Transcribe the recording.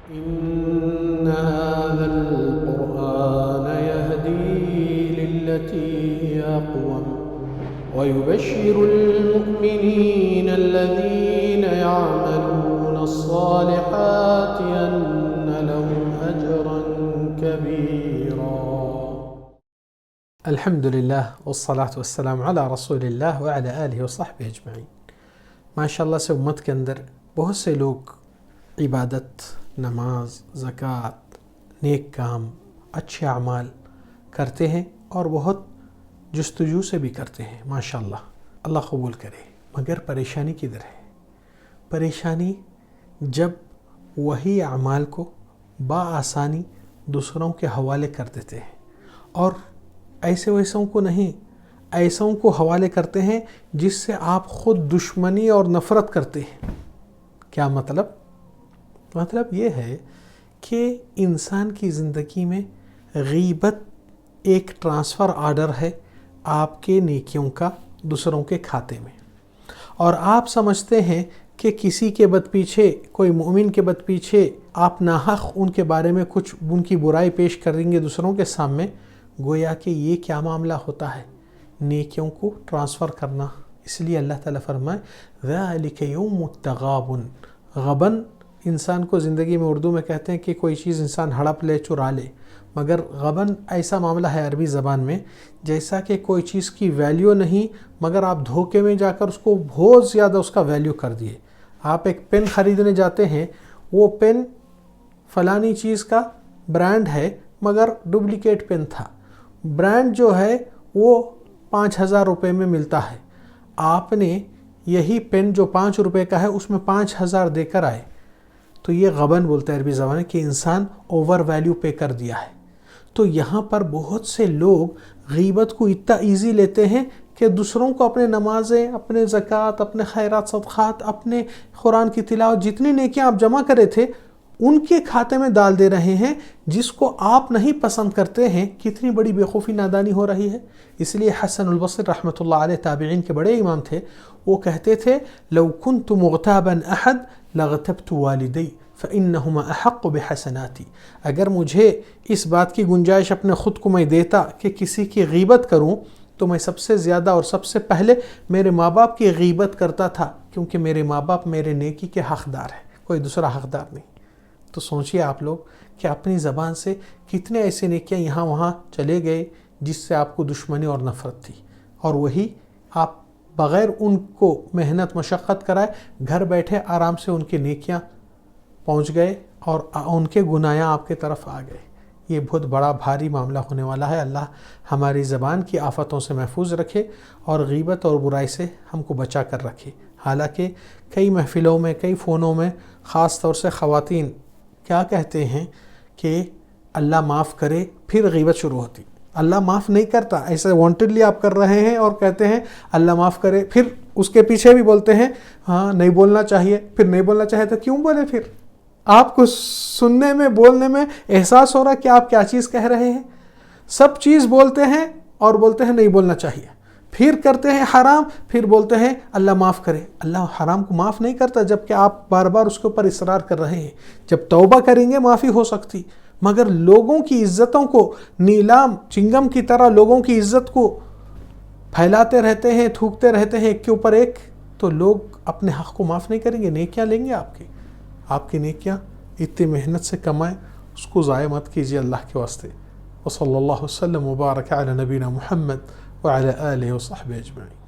إن هذا القرآن يهدي للتي هي أقوم ويبشر المؤمنين الذين يعملون الصالحات أن لهم أجرا كبيرا. الحمد لله والصلاة والسلام على رسول الله وعلى آلہ وصحبہ اجمعین. ماشاء اللہ سے امت کے اندر بہت سے لوگ عبادت، نماز، زکوٰۃ، نیک کام، اچھے اعمال کرتے ہیں اور بہت جستجو سے بھی کرتے ہیں. ماشاءاللہ اللہ قبول کرے. مگر پریشانی کدھر ہے؟ پریشانی جب وہی اعمال کو بآسانی دوسروں کے حوالے کر دیتے ہیں، اور ایسوں کو نہیں، ایسوں کو حوالے کرتے ہیں جس سے آپ خود دشمنی اور نفرت کرتے ہیں. کیا مطلب؟ مطلب یہ ہے کہ انسان کی زندگی میں غیبت ایک ٹرانسفر آرڈر ہے آپ کے نیکیوں کا دوسروں کے کھاتے میں، اور آپ سمجھتے ہیں کہ کسی کے بد پیچھے، کوئی مومن کے بد پیچھے آپ ناحق ان کے بارے میں کچھ ان کی برائی پیش کریں گے دوسروں کے سامنے، گویا کہ یہ کیا معاملہ ہوتا ہے؟ نیکیوں کو ٹرانسفر کرنا. اس لیے اللہ تعالیٰ فرمائے ذَلِكَ يَوْمُ التَّغَابُنِ. غبن انسان کو زندگی میں اردو میں کہتے ہیں کہ کوئی چیز انسان ہڑپ لے، چرا لے، مگر غبن ایسا معاملہ ہے عربی زبان میں جیسا کہ کوئی چیز کی ویلیو نہیں، مگر آپ دھوکے میں جا کر اس کو بہت زیادہ اس کا ویلیو کر دیے. آپ ایک پین خریدنے جاتے ہیں، وہ پین فلانی چیز کا برانڈ ہے مگر ڈپلیکیٹ پین تھا. برانڈ جو ہے وہ 5,000 روپے میں ملتا ہے. آپ نے یہی پین جو 5 روپے کا ہے اس میں 5,000 دے کر آئے، تو یہ غبن بولتے ہیں عربی زبان میں کہ انسان اوور ویلیو پے کر دیا ہے. تو یہاں پر بہت سے لوگ غیبت کو اتنا ایزی لیتے ہیں کہ دوسروں کو اپنے نمازیں، اپنے زکوٰۃ، اپنے خیرات صدقات، اپنے قرآن کی تلاوت، جتنی نیکیاں آپ جمع کرے تھے ان کے کھاتے میں ڈال دے رہے ہیں، جس کو آپ نہیں پسند کرتے ہیں. کتنی بڑی بیوقوفی نادانی ہو رہی ہے. اس لیے حسن البصری رحمۃ اللہ علیہ تابعین کے بڑے امام تھے، وہ کہتے تھے لو كنت مغتابا احد لغتبت والدی فانہما احق بحسناتی. اگر مجھے اس بات کی گنجائش اپنے خود کو میں دیتا کہ کسی کی غیبت کروں تو میں سب سے زیادہ اور سب سے پہلے میرے ماں باپ کی غیبت کرتا تھا، کیونکہ میرے ماں باپ میرے نیکی کے حقدار ہیں، کوئی دوسرا حقدار نہیں. تو سوچئے آپ لوگ کہ اپنی زبان سے کتنے ایسے نیکیاں یہاں وہاں چلے گئے جس سے آپ کو دشمنی اور نفرت تھی، اور وہی آپ بغیر ان کو محنت مشقت کرائے گھر بیٹھے آرام سے ان کی نیکیاں پہنچ گئے اور ان کے گناہ آپ کے طرف آ گئے. یہ بہت بڑا بھاری معاملہ ہونے والا ہے. اللہ ہماری زبان کی آفتوں سے محفوظ رکھے اور غیبت اور برائی سے ہم کو بچا کر رکھے. حالانکہ کئی محفلوں میں، کئی فونوں میں، خاص طور سے خواتین کیا کہتے ہیں کہ اللہ معاف کرے، پھر غیبت شروع ہوتی. اللہ معاف نہیں کرتا، ایسے وانٹڈلی آپ کر رہے ہیں اور کہتے ہیں اللہ معاف کرے، پھر اس کے پیچھے بھی بولتے ہیں ہاں نہیں بولنا چاہیے. پھر نہیں بولنا چاہیے تو کیوں بولے؟ پھر آپ کو سننے میں، بولنے میں احساس ہو رہا ہے کہ آپ کیا چیز کہہ رہے ہیں. سب چیز بولتے ہیں اور بولتے ہیں نہیں بولنا چاہیے، پھر کرتے ہیں حرام، پھر بولتے ہیں اللہ معاف کرے. اللہ حرام کو معاف نہیں کرتا جبکہ آپ بار بار اس کے اوپر اصرار کر رہے ہیں. جب توبہ کریں گے معافی ہو سکتی، مگر لوگوں کی عزتوں کو نیلام چنگم کی طرح لوگوں کی عزت کو پھیلاتے رہتے ہیں، تھوکتے رہتے ہیں ایک کے اوپر ایک، تو لوگ اپنے حق کو معاف نہیں کریں گے. نیکیاں لیں گے آپ کی نیکیاں اتنی محنت سے کمائیں، اس کو ضائع مت کیجیے اللہ کے واسطے. وصلی اللہ وسلم وبارک علی نبینا محمد وعلی آلہ وصحبہ اجمعین.